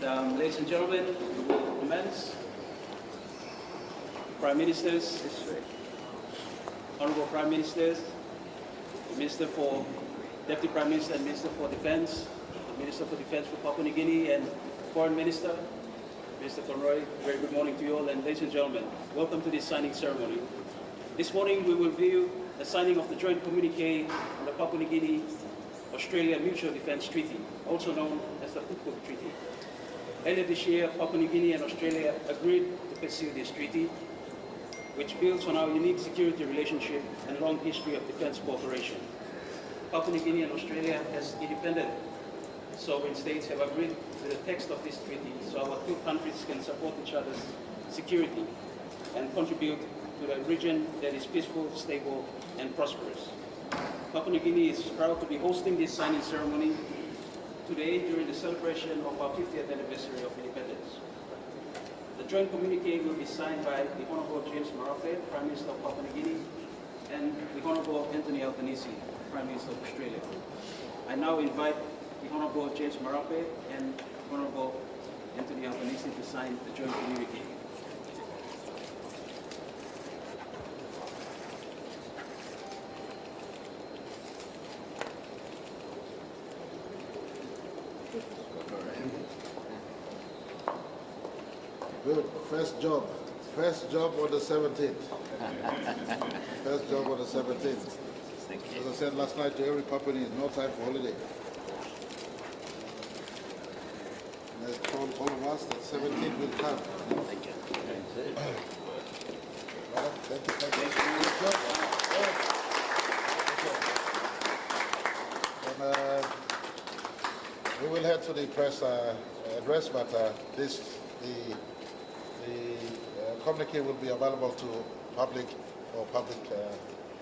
Ladies and gentlemen, we will commence. Prime Ministers, Honorable Prime Ministers, Minister for Deputy Prime Minister and Minister for Defense, Minister for Defense for Papua New Guinea, and Foreign Minister, Mr. Conroy. Very good morning to you all, and ladies and gentlemen, welcome to this signing ceremony. This morning we will view the signing of the joint communiqué on the Papua New Guinea Australia Mutual Defence Treaty, also known as the Papua Treaty. Earlier this year, Papua New Guinea and Australia agreed to pursue this treaty, which builds on our unique security relationship and long history of defence cooperation. Papua New Guinea and Australia, as independent sovereign states, have agreed to the text of this treaty so our two countries can support each other's security and contribute to a region that is peaceful, stable, and prosperous. Papua New Guinea is proud to be hosting this signing ceremony today during the celebration of our 50th anniversary of independence. The joint communiqué will be signed by the Honourable James Marape, Prime Minister of Papua New Guinea, and the Honourable Anthony Albanese, Prime Minister of Australia. I now invite the Honourable James Marape and Honourable Anthony Albanese to sign the joint communiqué. Good. First job on the 17th. First job on the 17th. As I said last night to every Papuan, no time for holiday. And I told all of us that 17th will come. Thank you. And, we will head to the press address, but the communiqué will be available to public for public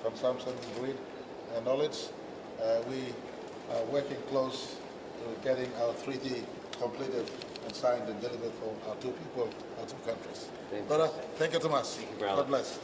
consumption, read, and knowledge. We are working close to getting our treaty completed and signed and delivered for our two people, our two countries. Brother, thank you, Thomas. Thank you, brother. God bless.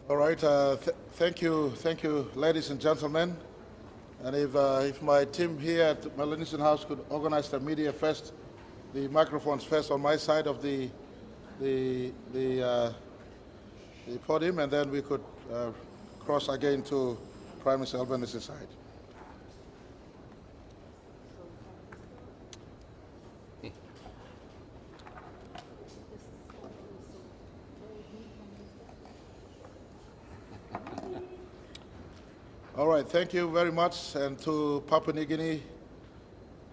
All right, thank you, ladies and gentlemen. And if my team here at Melanesian House could organize the media first, the microphones first on my side of the podium, and then we could cross again to Prime Minister Albanese's side. All right, thank you very much, and to Papua New Guinea,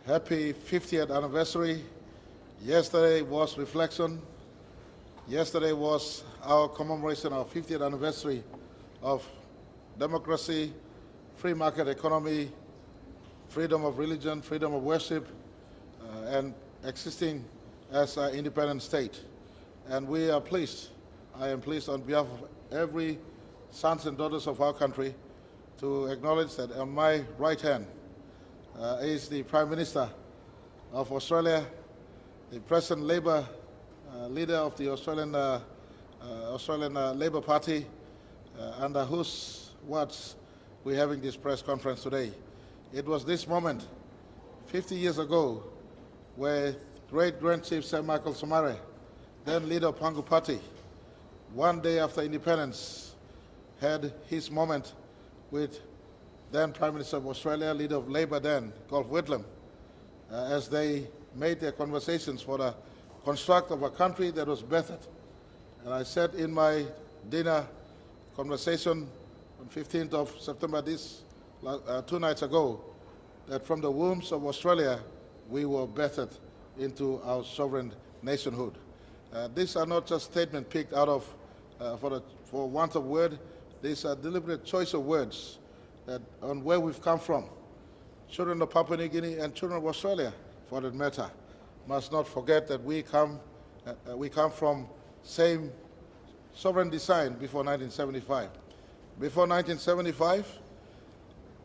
happy 50th anniversary. Yesterday was reflection. Yesterday was our commemoration of 50th anniversary of democracy, free market economy, freedom of religion, freedom of worship, and existing as an independent state. And we are pleased, I am pleased on behalf of every sons and daughters of our country to acknowledge that on my right hand is the Prime Minister of Australia, the present Labour leader of the Australian Labour Party, under whose words we're having this press conference today. It was this moment 50 years ago where great Grand Chief Sir Michael Somare, then leader of Pangu Party, one day after independence, had his moment with then Prime Minister of Australia, leader of Labour then, Golf Whitlam, as they made their conversations for the construct of a country that was bettered. And I said in my dinner conversation on 15th of September, 2 nights ago, that from the wombs of Australia, we were bettered into our sovereign nationhood. These are not just statements picked out of, for want of word. These are deliberate choice of words that on where we've come from. Children of Papua New Guinea and children of Australia, for that matter, must not forget that we come from same sovereign design before 1975. Before 1975,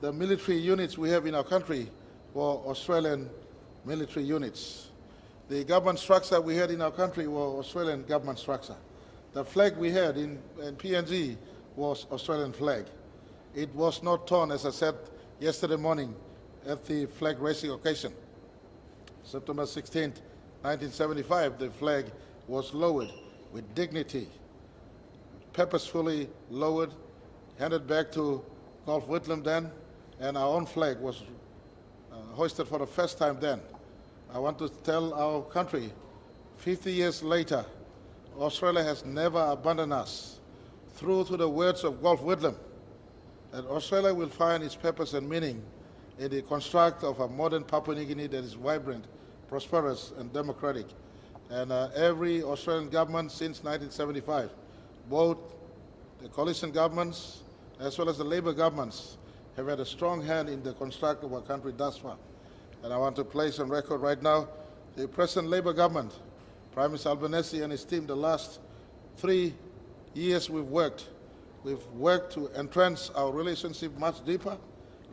the military units we have in our country were Australian military units. The government structure we had in our country was Australian government structure. The flag we had in PNG was Australian flag. It was not torn, as I said yesterday morning, at the flag raising occasion. September 16th, 1975, the flag was lowered with dignity, purposefully lowered, handed back to Gulf Whitlam then, and our own flag was hoisted for the first time then. I want to tell our country, 50 years later, Australia has never abandoned us. Through to the words of Gulf Whitlam, that Australia will find its purpose and meaning in the construct of a modern Papua New Guinea that is vibrant, prosperous, and democratic. And every Australian government since 1975, both the coalition governments as well as the Labour governments, have had a strong hand in the construct of our country thus far. And I want to place on record right now, the present Labour government, Prime Minister Albanese and his team, the last 3 years we've worked to entrench our relationship much deeper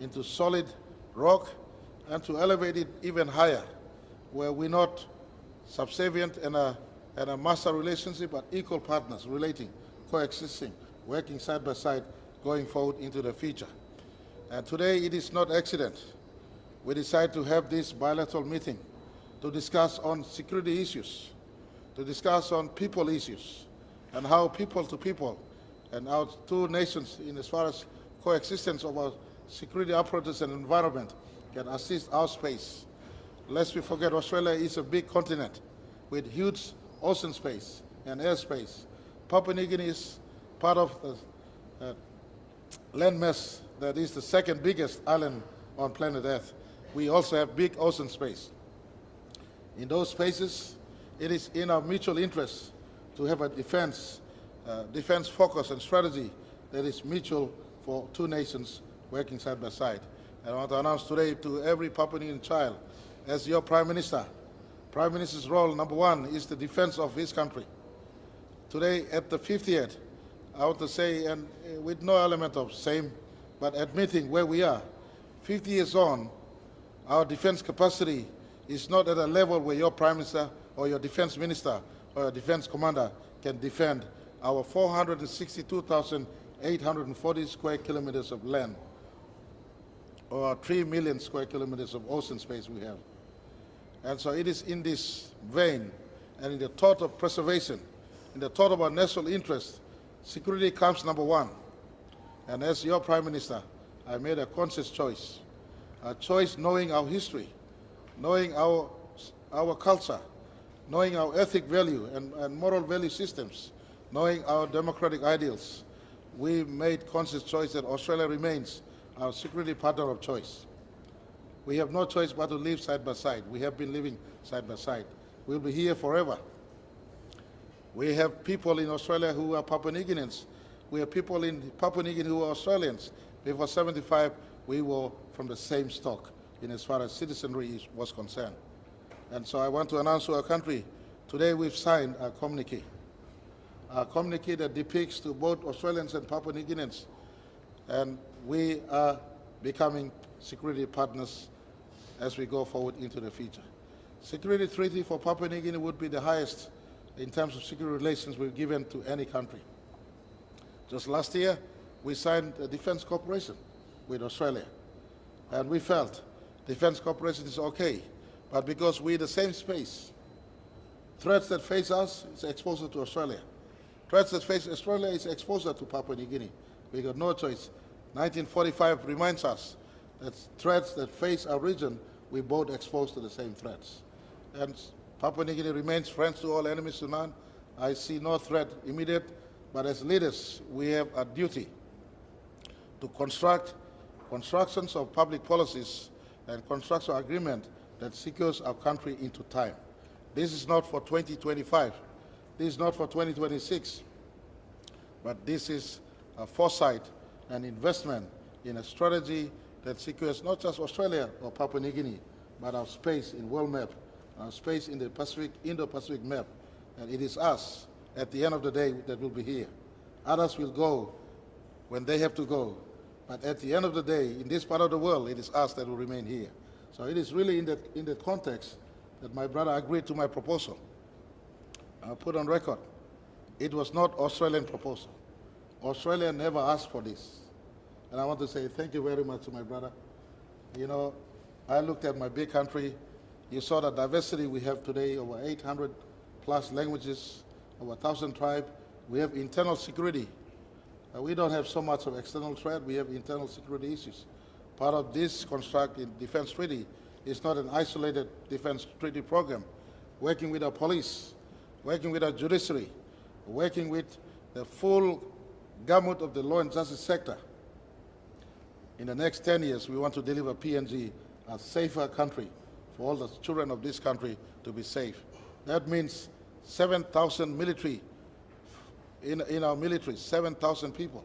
into solid rock and to elevate it even higher, where we're not subservient and a master relationship, but equal partners relating, coexisting, working side by side, going forward into the future. And today it is not accident. We decided to have this bilateral meeting to discuss on security issues, to discuss on people issues, and how people to people and our two nations in as far as coexistence of our security apparatus and environment can assist our space. Lest we forget, Australia is a big continent with huge ocean space and airspace. Papua New Guinea is part of the landmass that is the second biggest island on planet Earth. We also have big ocean space. In those spaces, it is in our mutual interest to have a defense focus and strategy that is mutual for two nations working side by side. And I want to announce today to every Papua New Guinean child, as your Prime Minister, Prime Minister's role, number one, is the defense of his country. Today, at the 50th, I want to say, and with no element of shame, but admitting where we are, 50 years on, our defense capacity is not at a level where your Prime Minister or your Defense Minister or your Defense Commander can defend our 462,840 square kilometers of land, or 3 million square kilometers of ocean space we have. And so it is in this vein and in the thought of preservation, in the thought of our national interest, security comes number one. And as your Prime Minister, I made a conscious choice, a choice knowing our history, knowing our culture, knowing our ethic value and moral value systems, knowing our democratic ideals. We made conscious choice that Australia remains our security partner of choice. We have no choice but to live side by side. We have been living side by side. We'll be here forever. We have people in Australia who are Papua New Guineans. We have people in Papua New Guinea who are Australians. Before 75, we were from the same stock in as far as citizenry was concerned. And so I want to announce to our country, today we've signed a communiqué that depicts to both Australians and Papua New Guineans, and we are becoming security partners as we go forward into the future. Security treaty for Papua New Guinea would be the highest in terms of security relations we've given to any country. Just last year, we signed a defense cooperation with Australia, and we felt defense cooperation is okay, but because we're the same space, threats that face us is exposure to Australia. Threats that face Australia is exposure to Papua New Guinea. We got no choice. 1945 reminds us that threats that face our region, we both exposed to the same threats. And Papua New Guinea remains friends to all, enemies to none. I see no threat immediate, but as leaders, we have a duty to constructions of public policies and construction agreement that secures our country into time. This is not for 2025. This is not for 2026. But this is a foresight and investment in a strategy that secures not just Australia or Papua New Guinea, but our space in world map, our space in the Pacific, Indo-Pacific map. And it is us, at the end of the day, that will be here. Others will go when they have to go. But at the end of the day, in this part of the world, it is us that will remain here. So it is really in that context that my brother agreed to my proposal. I put on record, it was not Australian proposal. Australia never asked for this. And I want to say thank you very much to my brother. You know, I looked at my big country. You saw the diversity we have today, over 800 plus languages, over 1,000 tribes. We have internal security. We don't have so much of external threat. We have internal security issues. Part of this construct in defense treaty is not an isolated defense treaty program. Working with our police, working with our judiciary, working with the full gamut of the law and justice sector. In the next 10 years, we want to deliver PNG a safer country for all the children of this country to be safe. That means 7,000 military, in our military, 7,000 people,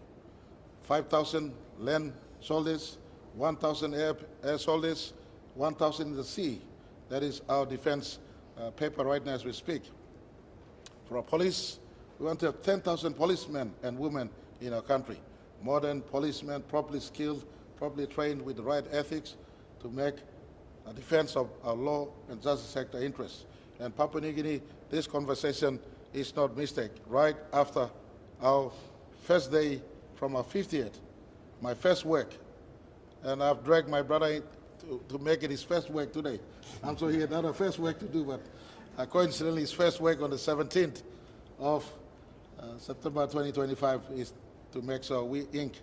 5,000 land soldiers, 1,000 air soldiers, 1,000 in the sea. That is our defense paper right now as we speak. For our police, we want to have 10,000 policemen and women in our country. Modern policemen, properly skilled, properly trained with the right ethics to make a defense of our law and justice sector interests. And Papua New Guinea, this conversation is not mistake. Right after our first day from our 50th, my first work, and I've dragged my brother to make it his first work today. I'm so he had another first work to do, but coincidentally his first work on the 17th of September 2025 is to make sure we ink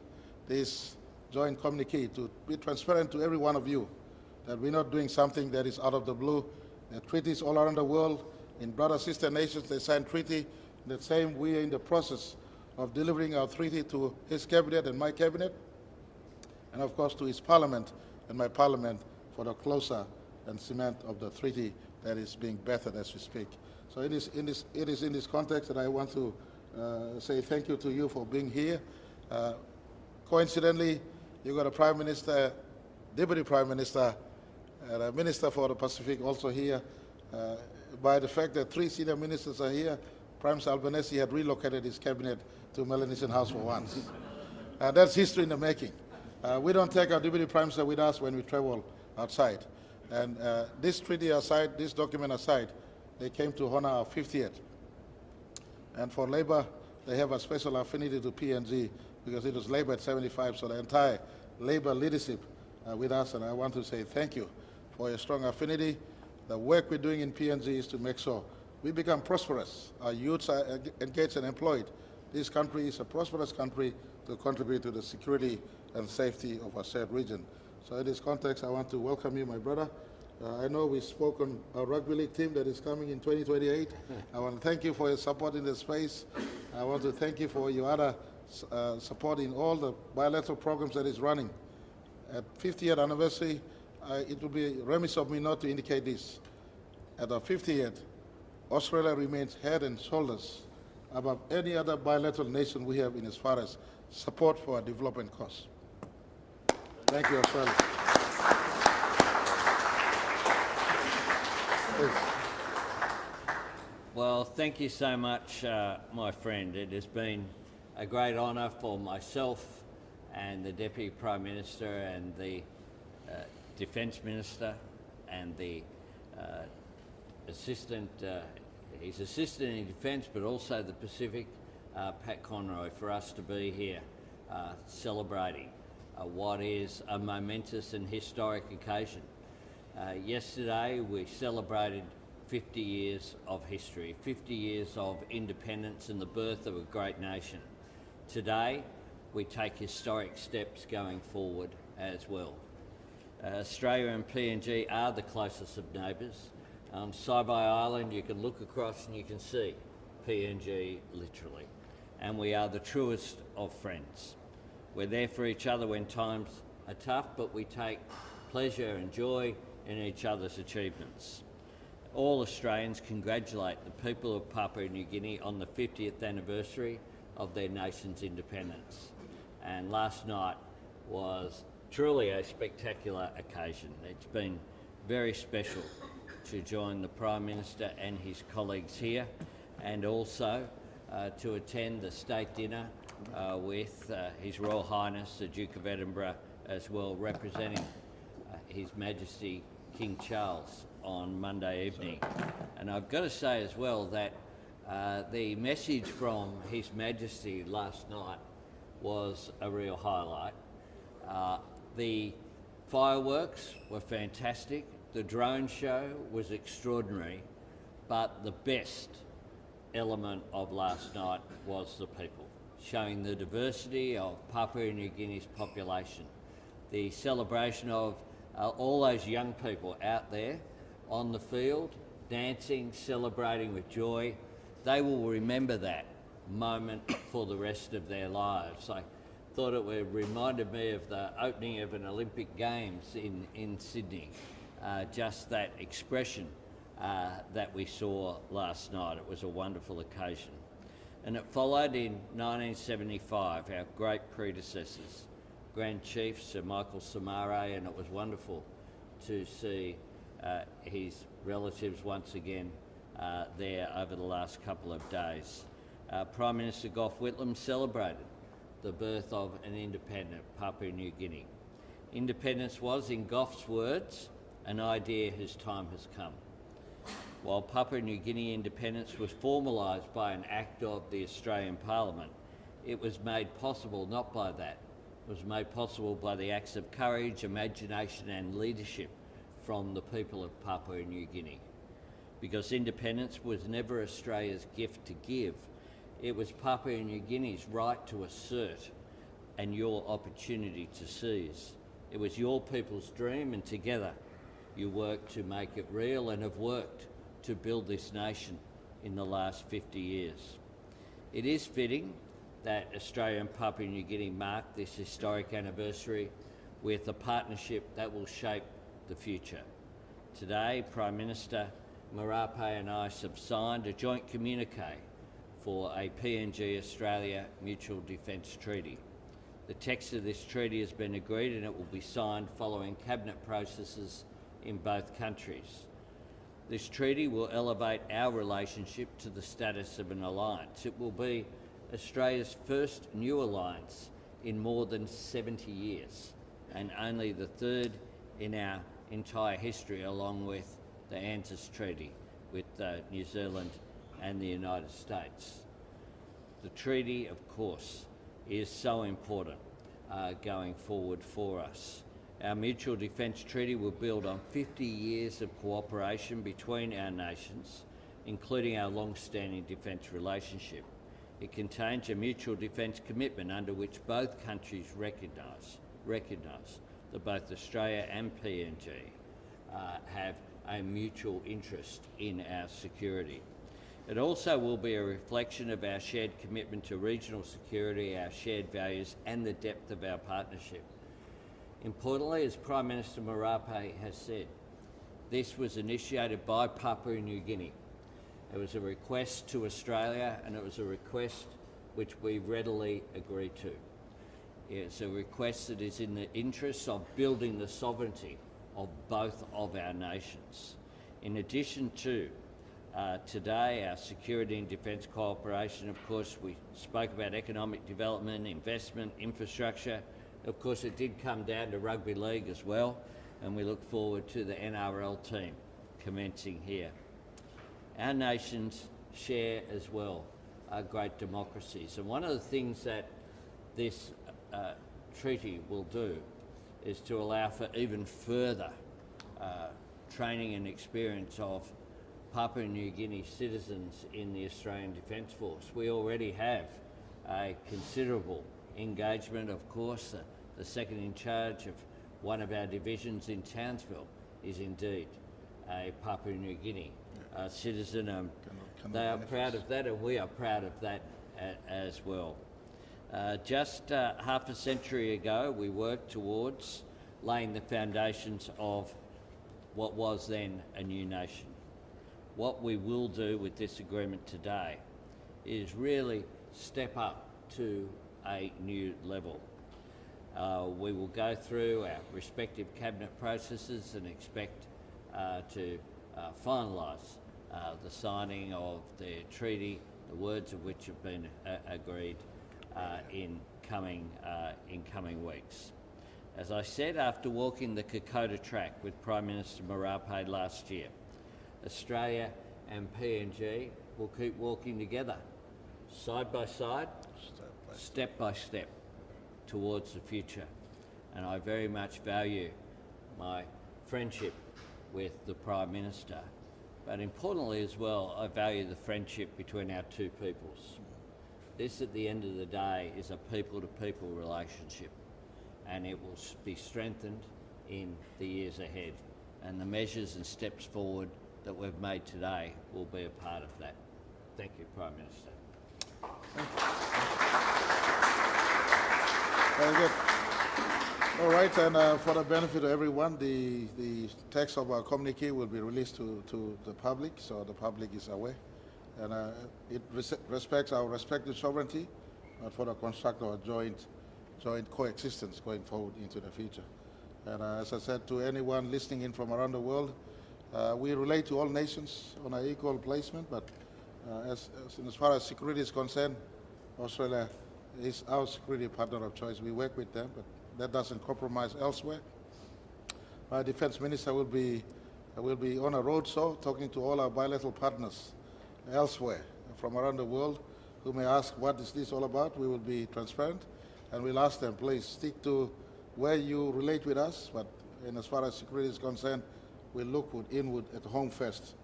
this joint communiqué to be transparent to every one of you that we're not doing something that is out of the blue. There are treaties all around the world. In brother sister nations, they sign treaty. The same, we are in the process of delivering our treaty to his cabinet and my cabinet, and of course to his parliament and my parliament for the closer and cement of the treaty that is being bettered as we speak. So it is in this context that I want to say thank you to you for being here. Coincidentally, you got a Prime Minister, Deputy Prime Minister, and a Minister for the Pacific also here. By the fact that 3 senior ministers are here, Prime Minister Albanese had relocated his cabinet to Melanesian House for once. That's history in the making. We don't take our Deputy Prime Minister with us when we travel outside. And this treaty aside, this document aside, they came to honor our 50th. And for Labour, they have a special affinity to PNG because it was Labour at 75, so the entire Labour leadership with us, and I want to say thank you for your strong affinity. The work we're doing in PNG is to make sure we become prosperous. Our youths are engaged and employed. This country is a prosperous country to contribute to the security and safety of our shared region. So in this context, I want to welcome you, my brother. I know we spoke on our rugby league team that is coming in 2028. I want to thank you for your support in this space. I want to thank you for your other support in all the bilateral programs that is running. At 50th anniversary, it would be remiss of me not to indicate this. At our 50th, Australia remains head and shoulders above any other bilateral nation we have in as far as support for our development cause. Thank you, Australia. Please. Well, thank you so much, my friend. It has been a great honour for myself and the Deputy Prime Minister and the Defence Minister and the his assistant in Defence, but also the Pacific, Pat Conroy, for us to be here celebrating what is a momentous and historic occasion. Yesterday we celebrated 50 years of history, 50 years of independence and the birth of a great nation. Today we take historic steps going forward as well. Australia and PNG are the closest of neighbours. Saibai Island, you can look across and you can see PNG literally. And we are the truest of friends. We're there for each other when times are tough, but we take pleasure and joy in each other's achievements. All Australians congratulate the people of Papua New Guinea on the 50th anniversary of their nation's independence. And last night was truly a spectacular occasion. It's been very special to join the Prime Minister and his colleagues here, and also to attend the state dinner with His Royal Highness the Duke of Edinburgh as well, representing His Majesty King Charles on Monday evening. And I've got to say as well that the message from His Majesty last night was a real highlight. The fireworks were fantastic, the drone show was extraordinary, but the best element of last night was the people, showing the diversity of Papua New Guinea's population, the celebration of all those young people out there on the field, dancing, celebrating with joy. They will remember that moment for the rest of their lives. I thought it reminded me of the opening of an Olympic Games in Sydney, just that expression that we saw last night. It was a wonderful occasion. And it followed in 1975, our great predecessors, Grand Chief Sir Michael Samare, and it was wonderful to see his relatives once again there over the last couple of days. Prime Minister Gough Whitlam celebrated the birth of an independent Papua New Guinea. Independence was, in Gough's words, an idea whose time has come. While Papua New Guinea independence was formalised by an act of the Australian Parliament, it was made possible not by that. It was made possible by the acts of courage, imagination and leadership from the people of Papua New Guinea. Because independence was never Australia's gift to give, it was Papua New Guinea's right to assert and your opportunity to seize. It was your people's dream, and together you worked to make it real and have worked to build this nation in the last 50 years. It is fitting that Australia and Papua New Guinea mark this historic anniversary with a partnership that will shape the future. Today, Prime Minister Marape and I have signed a joint communiqué for a PNG Australia Mutual Defence Treaty. The text of this treaty has been agreed and it will be signed following cabinet processes in both countries. This treaty will elevate our relationship to the status of an alliance. It will be Australia's first new alliance in more than 70 years, and only the third in our entire history, along with the ANZUS Treaty with New Zealand and the United States. The treaty, of course, is so important going forward for us. Our Mutual Defence Treaty will build on 50 years of cooperation between our nations, including our long-standing defence relationship. It contains a mutual defence commitment under which both countries recognise that both Australia and PNG have a mutual interest in our security. It also will be a reflection of our shared commitment to regional security, our shared values and the depth of our partnership. Importantly, as Prime Minister Marape has said, this was initiated by Papua New Guinea. It was a request to Australia and it was a request which we readily agreed to. It's a request that is in the interests of building the sovereignty of both of our nations. In addition to today, our security and defence cooperation, of course, we spoke about economic development, investment, infrastructure. Of course, it did come down to rugby league as well, and we look forward to the NRL team commencing here. Our nations share as well great democracies, and one of the things that this treaty will do is to allow for even further training and experience of Papua New Guinea citizens in the Australian Defence Force. We already have a considerable engagement, of course. The second in charge of one of our divisions in Townsville is indeed a Papua New Guinea citizen. They are proud of that and we are proud of that as well. Just half a century ago, we worked towards laying the foundations of what was then a new nation. What we will do with this agreement today is really step up to a new level. We will go through our respective cabinet processes and expect to finalise the signing of the treaty, the words of which have been agreed in coming weeks. As I said, after walking the Kokoda track with Prime Minister Marape last year, Australia and PNG will keep walking together, side by side, step by step, towards the future. And I very much value my friendship with the Prime Minister, but importantly as well, I value the friendship between our two peoples. This, at the end of the day, is a people-to-people relationship, and it will be strengthened in the years ahead. And the measures and steps forward that we've made today will be a part of that. Thank you, Prime Minister. Very good. All right, and for the benefit of everyone, the text of our communiqué will be released to the public, so the public is aware. And it respects our respective sovereignty, but for the construct of a joint coexistence going forward into the future. And as I said to anyone listening in from around the world, we relate to all nations on an equal placement, but as far as security is concerned, Australia is our security partner of choice. We work with them, but that doesn't compromise elsewhere. My defense minister will be on a roadshow talking to all our bilateral partners elsewhere from around the world who may ask, what is this all about? We will be transparent, and we'll ask them, please stick to where you relate with us, but as far as security is concerned, we'll look inward at home first,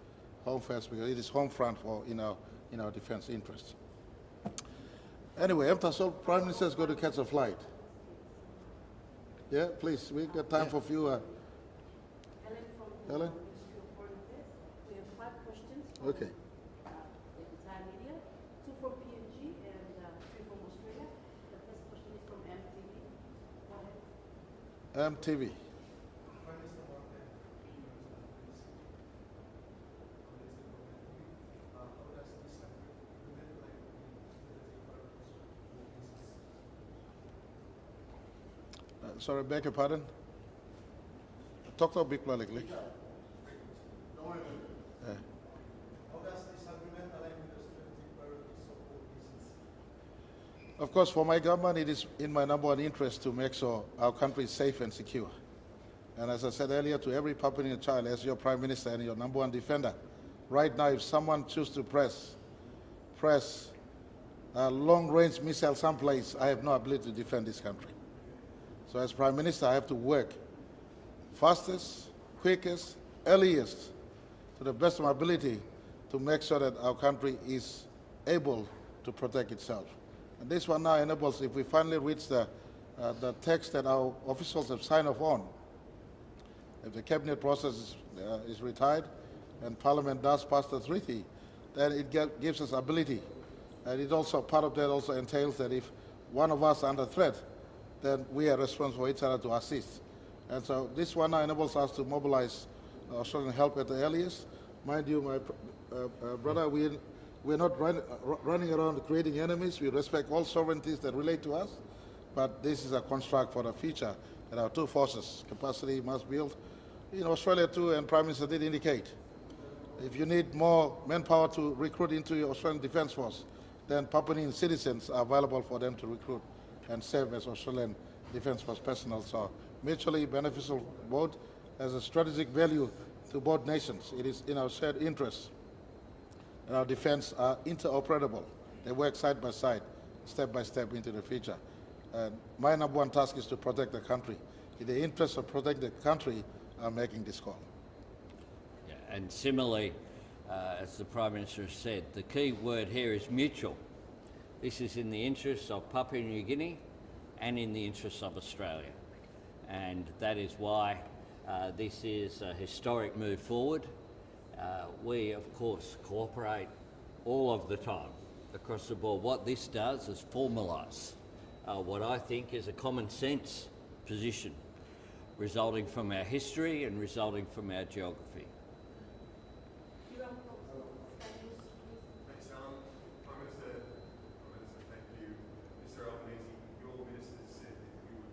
because it is home front for in our defense interests. Anyway, so Prime Minister is going to catch a flight. Yeah, please, we got time for a few. Helen from Helen? the Ministry of Foreign Affairs. We have 5 questions from Okay. the entire media, 2 from PNG and 3 from Australia. The first question is from MTV. Go ahead. MTV. Sorry, beg your pardon? Talk to a bit politically. Of course, for my government, it is in my number one interest to make sure our country is safe and secure. And as I said earlier, to every Papuan child, as your Prime Minister and your number one defender, right now, if someone chooses to press a long-range missile someplace, I have no ability to defend this country. So as Prime Minister, I have to work fastest, quickest, earliest, to the best of my ability to make sure that our country is able to protect itself. And this one now enables, if we finally reach the text that our officials have signed off on, if the cabinet process is retired and Parliament does pass the treaty, then it gives us ability. And it also, part of that also entails that if one of us is under threat, then we are responsible for each other to assist. And so this one now enables us to mobilize Australian help at the earliest. Mind you, my brother, we're not running around creating enemies. We respect all sovereignties that relate to us, but this is a construct for the future, and our two forces capacity must build. In Australia too, and Prime Minister did indicate, if you need more manpower to recruit into your Australian Defence Force, then Papuan citizens are available for them to recruit and serve as Australian Defence Force personnel. So mutually beneficial both, as a strategic value to both nations. It is in our shared interest. And our defence are interoperable. They work side by side, step by step into the future. And my number one task is to protect the country. In the interest of protecting the country, I'm making this call. Yeah, and similarly, as the Prime Minister has said, the key word here is mutual. This is in the interests of Papua New Guinea and in the interests of Australia. And that is why this is a historic move forward. We, of course, cooperate all of the time across the board. What this does is formalise what I think is a common sense position resulting from our history and resulting from our geography. Thanks, Alan. Prime Minister, thank you. Mr. Albanese, your ministers said that you would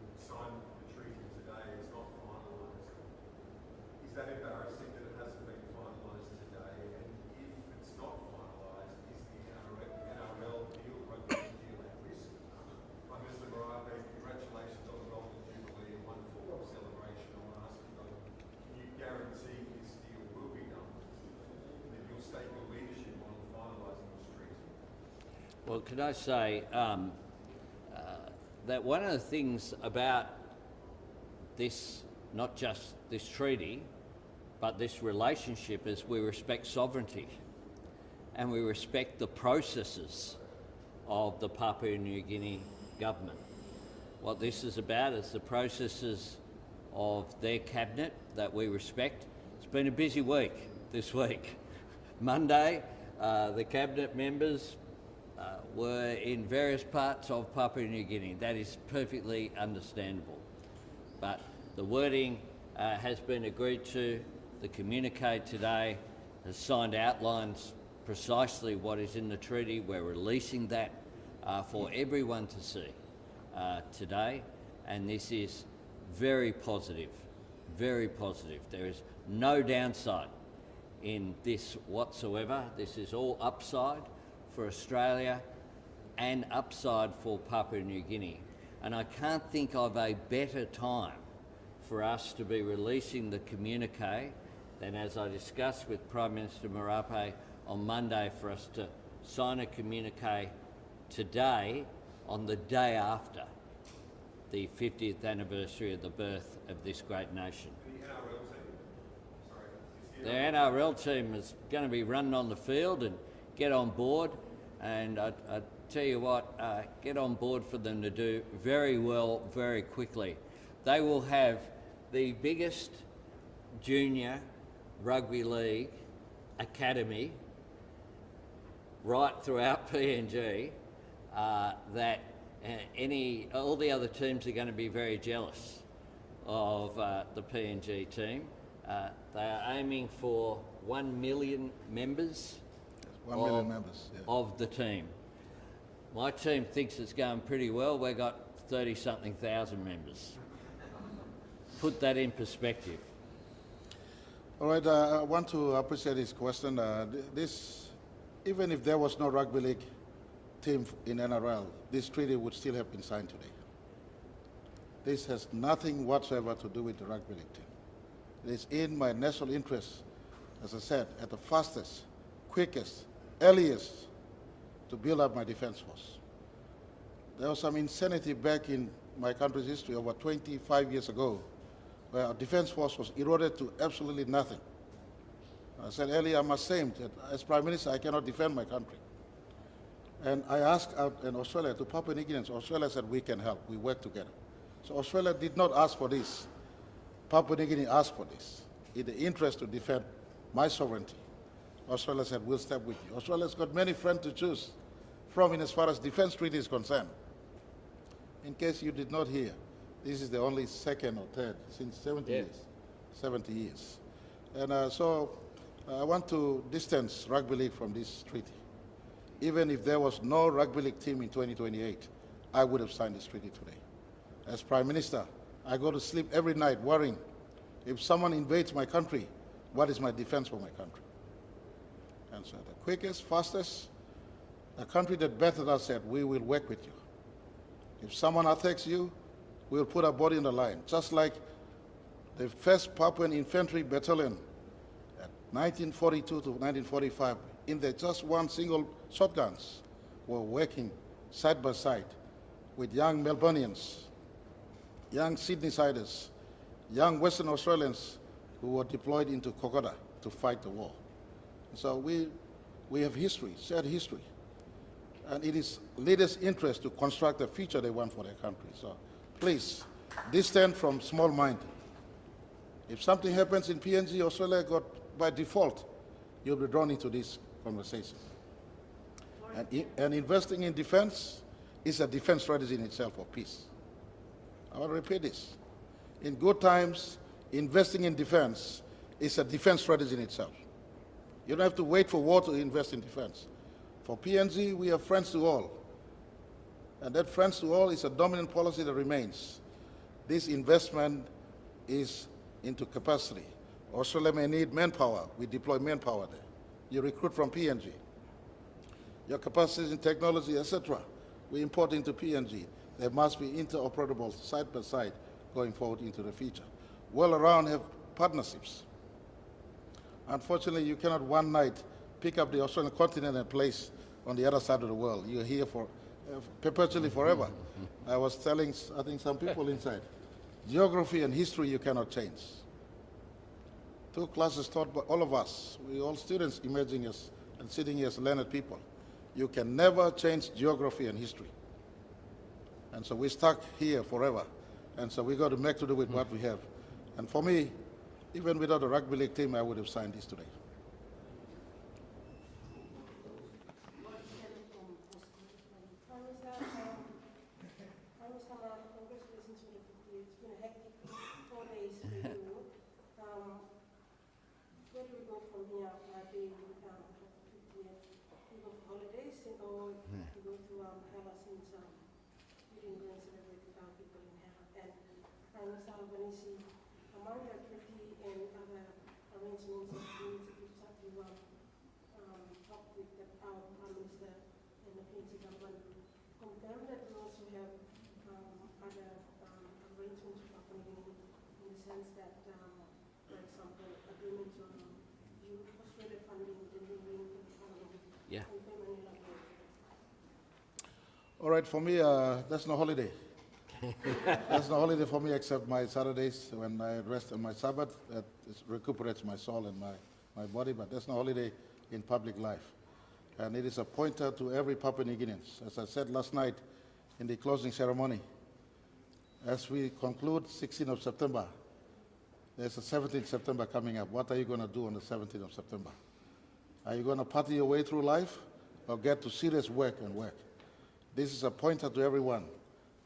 that embarrassing that it hasn't been finalised today? And if it's not finalised, is the NRL deal, rugby deal at risk? Prime Minister Marape, congratulations on the Golden Jubilee, a wonderful celebration. I want to ask you, though, can you guarantee this deal will be done? That you'll stake your leadership on finalising this treaty? Well, could I say that one of the things about this, not just this treaty, but this relationship, is we respect sovereignty and we respect the processes of the Papua New Guinea government. What this is about is the processes of their cabinet that we respect. It's been a busy week this week. Monday, the cabinet members were in various parts of Papua New Guinea. That is perfectly understandable. But the wording has been agreed to. The communiqué today has signed outlines precisely what is in the treaty. We're releasing that for everyone to see today, and this is very positive, very positive. There is no downside in this whatsoever. This is all upside for Australia and upside for Papua New Guinea. And I can't think of a better time for us to be releasing the communiqué than, as I discussed with Prime Minister Marape on Monday, for us to sign a communiqué today on the day after the 50th anniversary of the birth of this great nation. The NRL team is going to be running on the field and get on board, and I tell you what, get on board for them to do very well, very quickly. They will have the biggest junior rugby league academy right throughout PNG that all the other teams are going to be very jealous of the PNG team. They are aiming for 1 million members. 1 million members, yeah. Of the team. My team thinks it's going pretty well. We've got 30-something thousand members. Put that in perspective. All right, I want to appreciate this question. Even if there was no rugby league team in NRL, this treaty would still have been signed today. This has nothing whatsoever to do with the rugby league team. It is in my national interest, as I said, at the fastest, quickest, earliest, to build up my defense force. There was some insanity back in my country's history over 25 years ago, where our defense force was eroded to absolutely nothing. I said earlier, I'm ashamed that as Prime Minister, I cannot defend my country. And I asked out in Australia to Papua New Guineans. Australia said, we can help, we work together. So Australia did not ask for this. Papua New Guinea asked for this, in the interest to defend my sovereignty. Australia said, we'll step with you. Australia's got many friends to choose from in as far as defense treaty is concerned. In case you did not hear, this is the only second or third since 70 years. 70 years. And so I want to distance rugby league from this treaty. Even if there was no rugby league team in 2028, I would have signed this treaty today. As Prime Minister, I go to sleep every night worrying, if someone invades my country, what is my defense for my country? And so the quickest, fastest, the country that bettered us said, we will work with you. If someone attacks you, we'll put our body in the line. Just like the 1st Papuan Infantry Battalion at 1942 to 1945, in their just one single shotguns, were working side by side with young Melbourneians, young Sydney-siders, young Western Australians who were deployed into Kokoda to fight the war. So we have history, shared history. And it is leaders' interest to construct the future they want for their country. So please, distance from small mind. If something happens in PNG, Australia got by default, you'll be drawn into this conversation. And investing in defense is a defense strategy in itself for peace. I want to repeat this. In good times, investing in defense is a defense strategy in itself. You don't have to wait for war to invest in defense. For PNG, we are friends to all. And that friends to all is a dominant policy that remains. This investment is into capacity Australia may need manpower. We deploy manpower there. You recruit from PNG. Your capacities in technology, etc., we import into PNG. They must be interoperable side by side going forward into the future. Well around have partnerships. Unfortunately, you cannot one night pick up the Australian continent and place on the other side of the world. You're here for perpetually forever. I was telling, I think, some people inside, geography and history you cannot change. 2 classes taught by all of us. We all students emerging as and sitting here as learned people. You can never change geography and history. And so we're stuck here forever. And so we got to make do with what we have. And for me, even without a rugby league team, I would have signed this today. Where do we go from here? Maybe we go for holidays, or we go to Hela since we didn't go and celebrate with our people in Hela. And Minister Albanese, among the treaty and other arrangements that we need to talk with our Prime Minister and the PNG government, confirm that we also have other arrangements with Papua New Guinea in the sense that, for example, agreement on Australia funding the new wing for the Parliament. Yeah. All right, for me, that's no holiday. That's no holiday for me except my Saturdays when I rest on my Sabbath. That recuperates my soul and my body, but that's no holiday in public life. And it is a pointer to every Papua New Guinean. As I said last night in the closing ceremony, as we conclude 16th of September, there's a 17th September coming up. What are you going to do on the 17th of September? Are you going to party your way through life or get to serious work and work? This is a pointer to everyone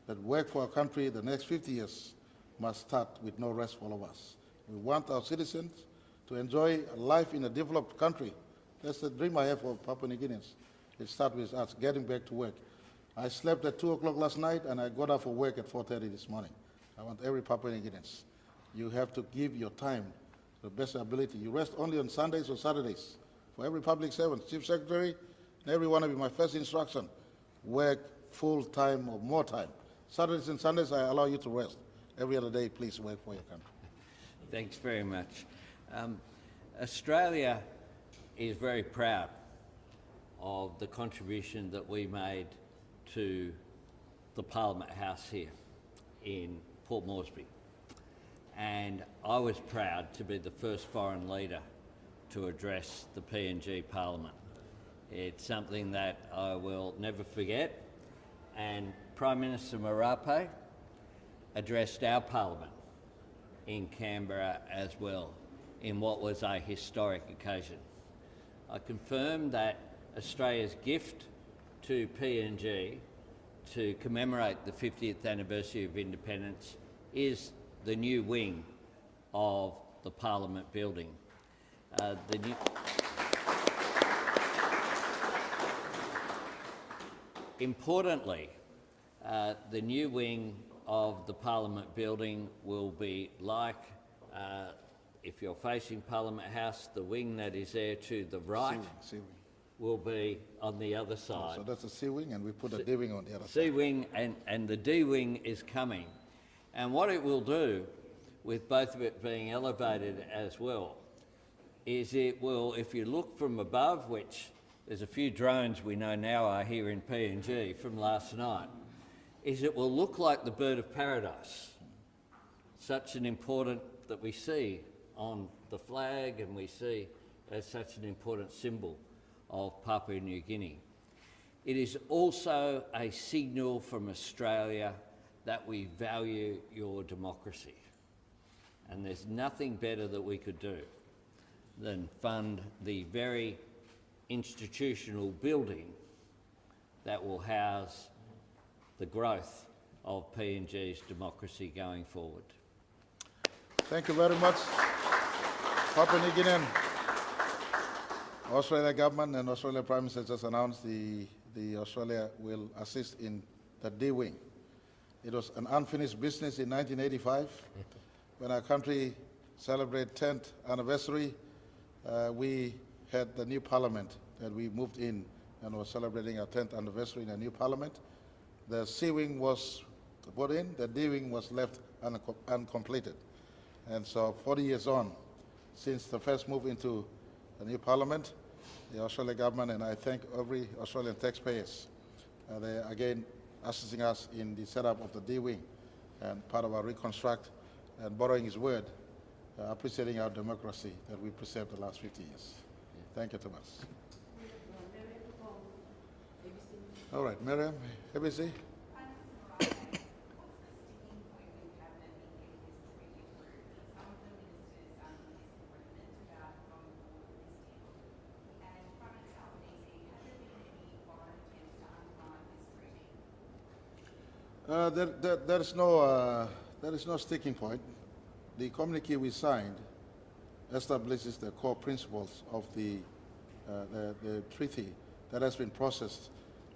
that work for our country the next 50 years must start with no rest for all of us. We want our citizens to enjoy a life in a developed country. That's the dream I have for Papua New Guineans. It starts with us getting back to work. I slept at 2 o'clock last night and I got up for work at 4:30 this morning. I want every Papua New Guineans. You have to give your time to the best ability. You rest only on Sundays or Saturdays. For every public servant, Chief Secretary, and every one of you, my first instruction, work full time or more time. Saturdays and Sundays, I allow you to rest. Every other day, please work for your country. Thanks very much. Australia is very proud of the contribution that we made to the Parliament House here in Port Moresby. And I was proud to be the first foreign leader to address the PNG Parliament. It's something that I will never forget. And Prime Minister Marape addressed our Parliament in Canberra as well in what was a historic occasion. I confirm that Australia's gift to PNG to commemorate the 50th anniversary of independence is the new wing of the Parliament building. Importantly, the new wing of the Parliament building will be like, if you're facing Parliament House, the wing that is there to the right C-wing. will be on the other side. So that's a C wing, and we put a D wing on the other side. C wing and the D wing is coming. And what it will do, with both of it being elevated as well, is it will, if you look from above, which there's a few drones we know now are here in PNG from last night, is it will look like the bird of paradise. Such an important that we see on the flag and we see as such an important symbol of Papua New Guinea. It is also a signal from Australia that we value your democracy. And there's nothing better that we could do than fund the very institutional building that will house the growth of PNG's democracy going forward. Thank you very much. Papua New Guinea, Australia government and Australia Prime Minister just announced the Australia will assist in the D wing. It was an unfinished business in 1985 when our country celebrate 10th anniversary, we had the new parliament that we moved in and was celebrating our 10th anniversary in a new parliament. The C wing was put in, the D wing was left uncompleted. And so 40 years on, since the first move into the new parliament, the Australian government, and I thank every Australian taxpayers, they're again assisting us in the setup of the D wing and part of our reconstruct and borrowing his word, appreciating our democracy that we preserved the last 50 years. Thank you, Thomas. All right, Miriam, ABC. There is no sticking point. The communiqué we signed establishes the core principles of the treaty that has been processed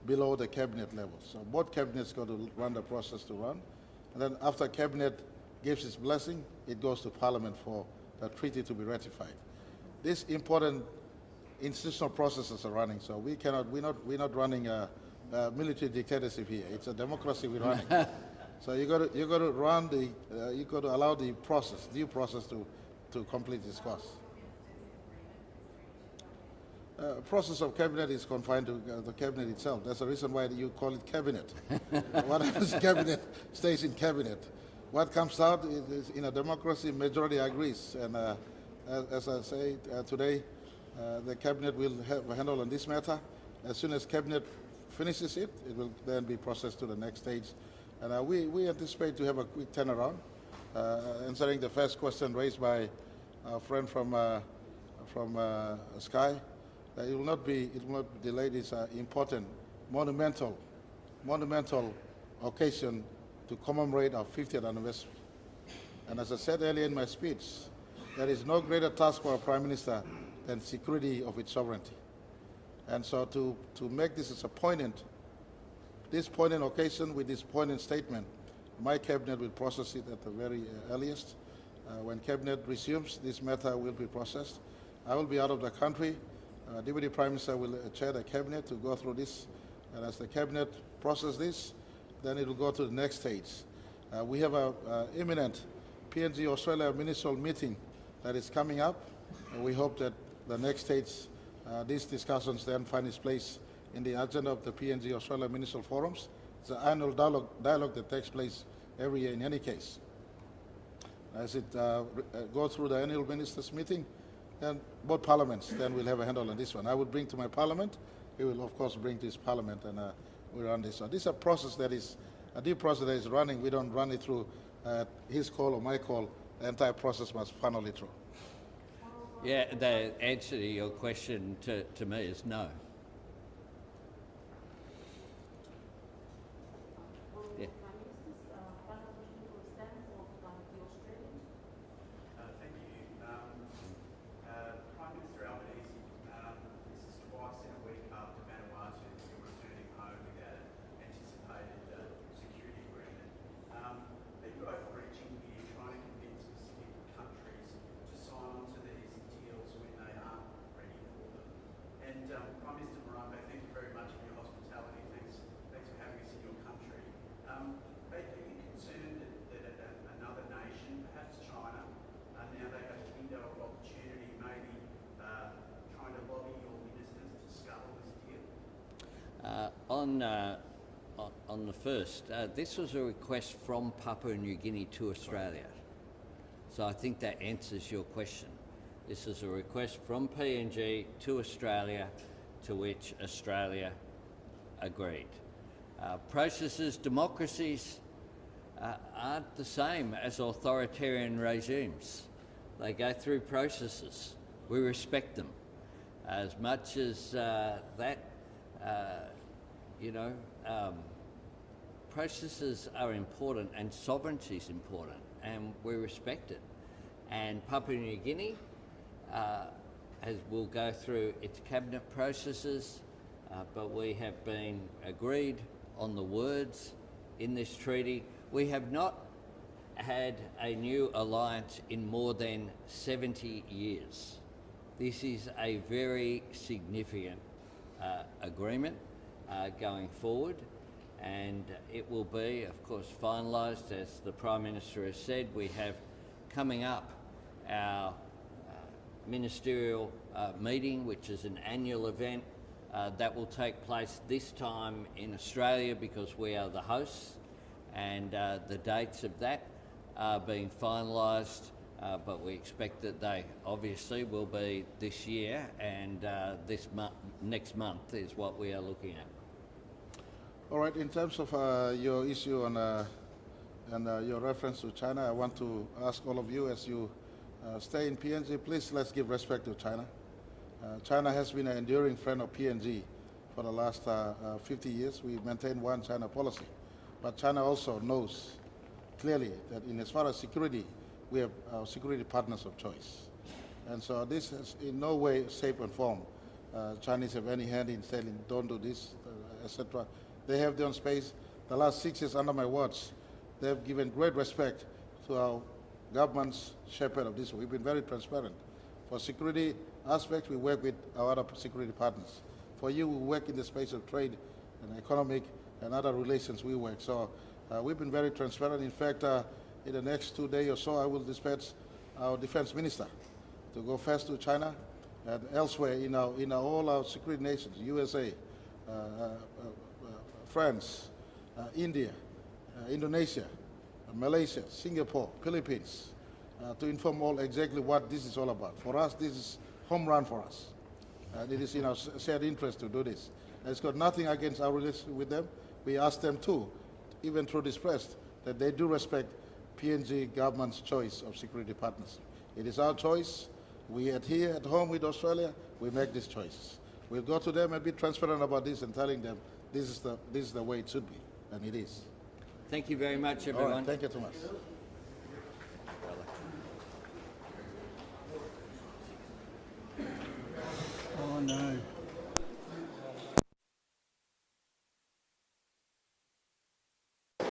below the cabinet level. So both cabinets go to run the process to run, and then after cabinet gives its blessing, it goes to Parliament for the treaty to be ratified. These important institutional processes are running, so we're not running a military dictatorship here. It's a democracy we're running. So you got to run you got to allow the process, due process, to complete its course. Process of cabinet is confined to the cabinet itself. That's the reason why you call it cabinet. What happens in cabinet stays in cabinet. What comes out is in a democracy, majority agrees. And as I say today, the cabinet will have a handle on this matter. As soon as cabinet finishes it, it will then be processed to the next stage. And we anticipate to have a quick turnaround. Answering the first question raised by our friend from Sky, it will not be delayed. It's an important, monumental occasion to commemorate our 50th anniversary. And as I said earlier in my speech, there is no greater task for a Prime Minister than security of its sovereignty. And so to make this as a poignant occasion with this poignant statement, my cabinet will process it at the very earliest. When cabinet resumes, this matter will be processed. I will be out of the country. Deputy Prime Minister will chair the cabinet to go through this. And as the cabinet processes this, then it will go to the next stage. We have an imminent PNG Australia ministerial meeting that is coming up. We hope that the next stage, these discussions then find its place in the agenda of the PNG Australia Ministerial Forums. It's an annual dialogue that takes place every year in any case. As it goes through the annual ministers meeting, then both parliaments then will have a handle on this one. I will bring to my parliament, he will of course bring to his parliament, and we run this. So this is a process that is, a deep process that is running. We don't run it through his call or my call. The entire process must funnel it through. Yeah, the answer to your question to me is no. Yeah. Thank you. Prime Minister Albanese, this is twice in a week after Vanuatu you're returning home without an anticipated security agreement. Are you overreaching here, trying to convince specific countries to sign on to these deals when they aren't ready for them? And Prime Minister Marape, thank you very much for your hospitality. Thanks for having us in your country. Are you concerned that another nation, perhaps China, now they have a window of opportunity, maybe trying to lobby your ministers to scuttle this deal? On the first, this was a request from Papua New Guinea to Australia. So I think that answers your question. This is a request from PNG to Australia, to which Australia agreed. Processes, democracies aren't the same as authoritarian regimes. They go through processes. We respect them. As much as processes are important and sovereignty is important, and we respect it. And Papua New Guinea will go through its cabinet processes, but we have been agreed on the words in this treaty. We have not had a new alliance in more than 70 years. This is a very significant agreement going forward, and it will be, of course, finalised, as the Prime Minister has said. We have coming up our ministerial meeting, which is an annual event that will take place this time in Australia because we are the hosts, and the dates of that are being finalised, but we expect that they obviously will be this year, and next month is what we are looking at. All right, in terms of your issue on and your reference to China, I want to ask all of you, as you stay in PNG, please let's give respect to China. China has been an enduring friend of PNG for the last 50 years. We maintain one China policy. But China also knows clearly that in as far as security, we have our security partners of choice. And so this has in no way, shape and form, Chinese have any hand in saying don't do this, etc. They have their own space. The last 6 years under my watch, they have given great respect to our government's shepherd of this. We've been very transparent. For security aspects, we work with our other security partners. For you, we work in the space of trade and economic and other relations we work. So we've been very transparent. In fact, in the next 2 days or so, I will dispatch our defense minister to go first to China and elsewhere in all our security nations, USA, France, India, Indonesia, Malaysia, Singapore, Philippines, to inform all exactly what this is all about. For us, this is home run for us. It is in our shared interest to do this. It's got nothing against our relationship with them. We ask them too, even through this press, that they do respect PNG government's choice of security partners. It is our choice. We adhere at home with Australia. We make these choices. We'll go to them and be transparent about this and telling them this is the way it should be, and it is. Thank you very much, everyone. All right, thank you, Thomas. Oh no.